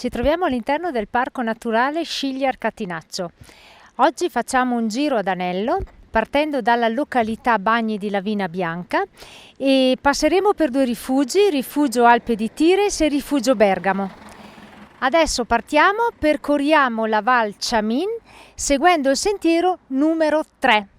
Ci troviamo all'interno del Parco Naturale Scigli-Arcatinaccio. Oggi facciamo un giro ad anello partendo dalla località Bagni di Lavina Bianca e passeremo per due rifugi, Rifugio Alpe di Tires e Rifugio Bergamo. Adesso partiamo, percorriamo la Val Ciamin seguendo il sentiero numero 3.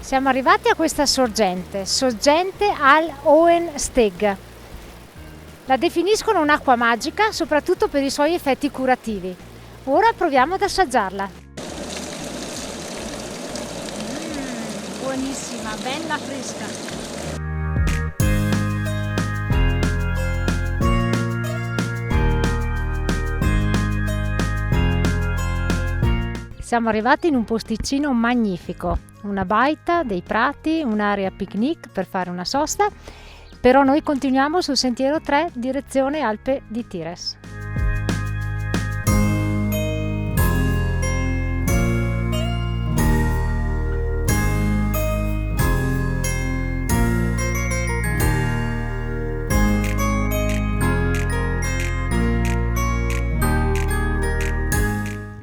Siamo arrivati a questa sorgente al Hohensteg. La definiscono un'acqua magica soprattutto per i suoi effetti curativi. Ora proviamo ad assaggiarla. Buonissima, bella fresca. Siamo arrivati in un posticino magnifico, una baita, dei prati, un'area picnic per fare una sosta, però noi continuiamo sul sentiero 3 direzione Alpe di Tires.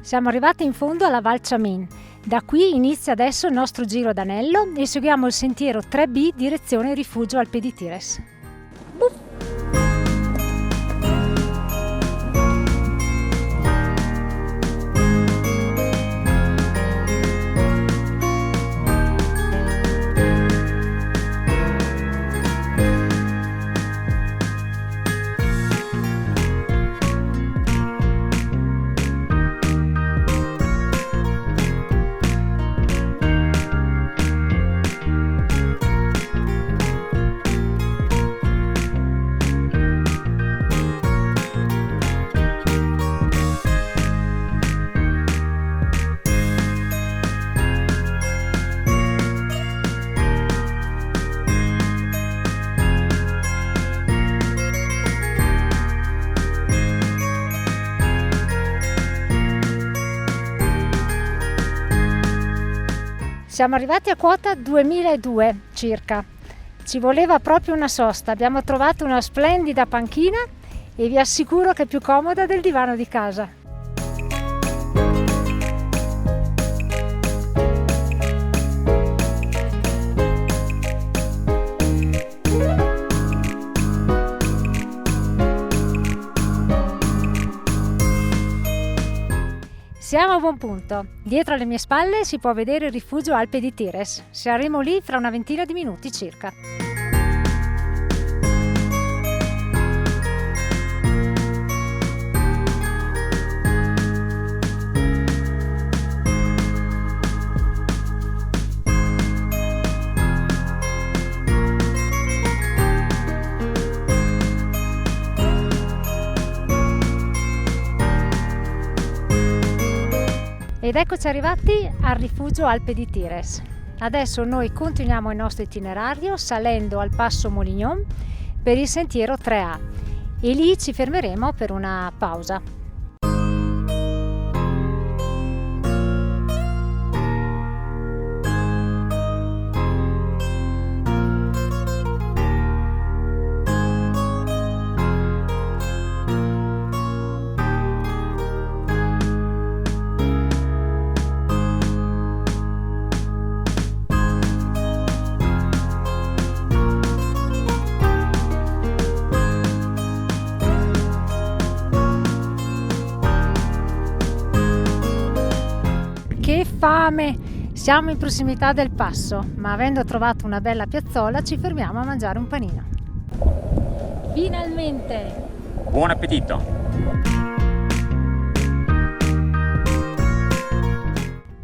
Siamo arrivati in fondo alla Val Ciamin. Da qui inizia adesso il nostro giro ad anello e seguiamo il sentiero 3B direzione Rifugio Alpe di Tires. Siamo arrivati a quota 2002 circa. Ci voleva proprio una sosta. Abbiamo trovato una splendida panchina e vi assicuro che è più comoda del divano di casa. Siamo a buon punto. Dietro alle mie spalle si può vedere il rifugio Alpe di Tires. Saremo lì fra una ventina di minuti circa. Ed eccoci arrivati al rifugio Alpe di Tires. Adesso noi continuiamo il nostro itinerario salendo al passo Molignon per il sentiero 3A e lì ci fermeremo per una pausa. Che fame! Siamo in prossimità del passo, ma avendo trovato una bella piazzola ci fermiamo a mangiare un panino. Finalmente! Buon appetito!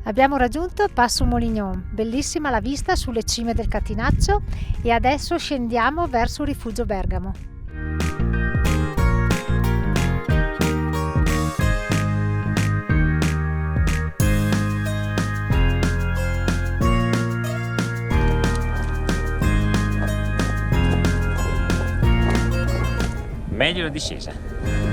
Abbiamo raggiunto Passo Molignon, bellissima la vista sulle cime del Catinaccio e adesso scendiamo verso Rifugio Bergamo. Meglio la discesa.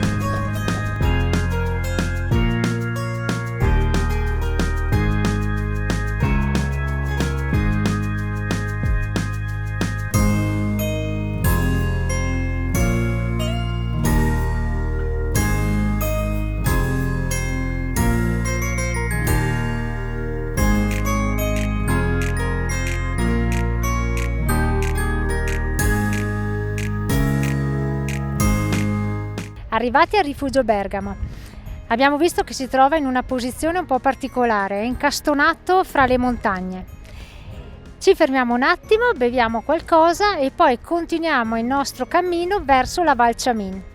Arrivati al Rifugio Bergamo, abbiamo visto che si trova in una posizione un po' particolare, è incastonato fra le montagne. Ci fermiamo un attimo, beviamo qualcosa e poi continuiamo il nostro cammino verso la Val Ciamin.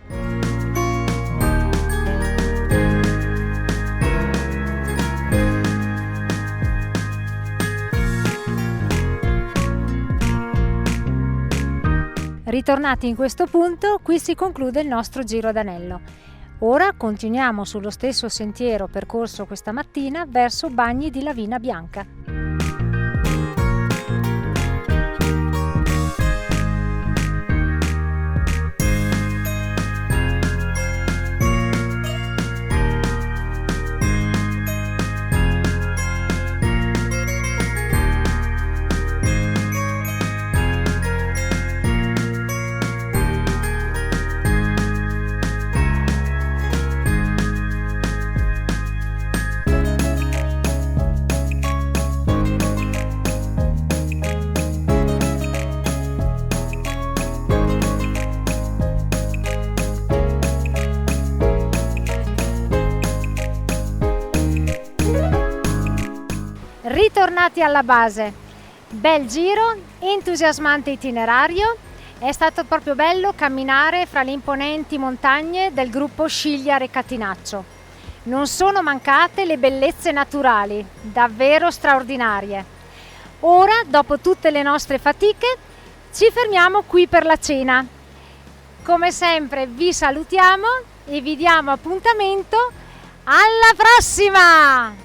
Ritornati in questo punto, qui si conclude il nostro giro ad anello. Ora continuiamo sullo stesso sentiero percorso questa mattina verso Bagni di Lavina Bianca. Ritornati alla base, bel giro, entusiasmante itinerario, è stato proprio bello camminare fra le imponenti montagne del gruppo Scigliar e Catinaccio. Non sono mancate le bellezze naturali, davvero straordinarie. Ora, dopo tutte le nostre fatiche, ci fermiamo qui per la cena. Come sempre vi salutiamo e vi diamo appuntamento alla prossima!